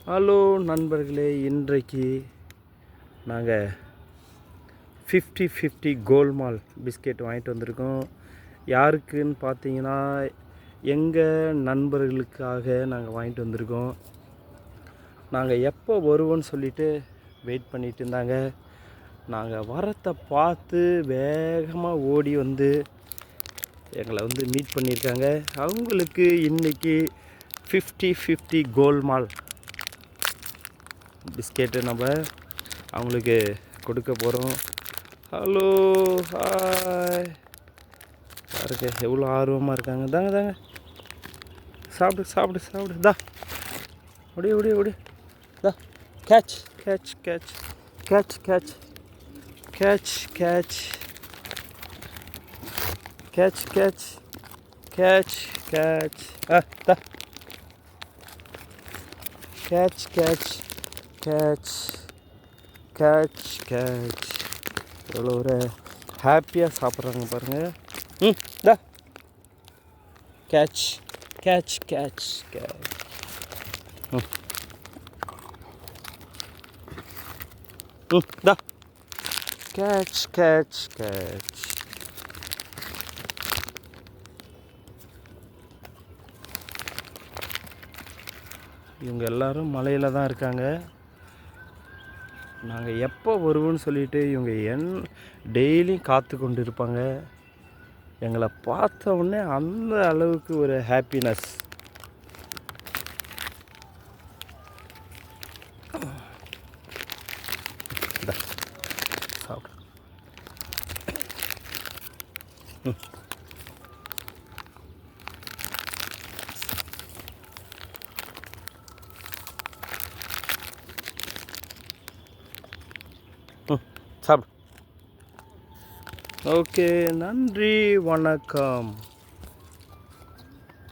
Hello நண்பர்களே, இன்றைக்கு நாங்கள் 50-50 கோல்மால் பிஸ்கெட் வாங்கிட்டு வந்திருக்கோம். யாருக்குன்னு பார்த்தீங்கன்னா எங்கள் நண்பர்களுக்காக நாங்கள் வாங்கிட்டு வந்திருக்கோம். நாங்கள் எப்போ வருவோன்னு சொல்லிவிட்டு வெயிட் பண்ணிகிட்டு இருந்தாங்க. நாங்கள் வரத்தை பார்த்து வேகமாக ஓடி வந்து எங்களை மீட் பண்ணியிருக்காங்க. அவங்களுக்கு இன்றைக்கி 50-50 கோல்மால் பிஸ்கெட்டு நம்ம அவங்களுக்கு கொடுக்க போகிறோம். Hello, hi. பாருங்க எவ்வளோ ஆர்வமாக இருக்காங்க. தாங்க சாப்பிடு சாப்பிடு சாப்பிடு. தா ஓடி தா. Catch catch catch catch catch catch catch catch catch catch catch தா. Catch catch catch catch catch. எவ்வளோ ஒரு ஹாப்பியாக சாப்பிட்றாங்க பாருங்கள். தா. Catch catch catch catch. தா. Catch catch catch. இவங்க எல்லோரும் மலையில் தான் இருக்காங்க. நாங்கள் எப்போ வருவோன்னு சொல்லிவிட்டு இவங்க டெய்லியும் காத்து கொண்டு இருப்பாங்க. எங்களை பார்த்த உடனே அந்த அளவுக்கு ஒரு ஹாப்பினஸ். சாப்பிடு. சாப்பிடு. ஓகே, நன்றி, வணக்கம்.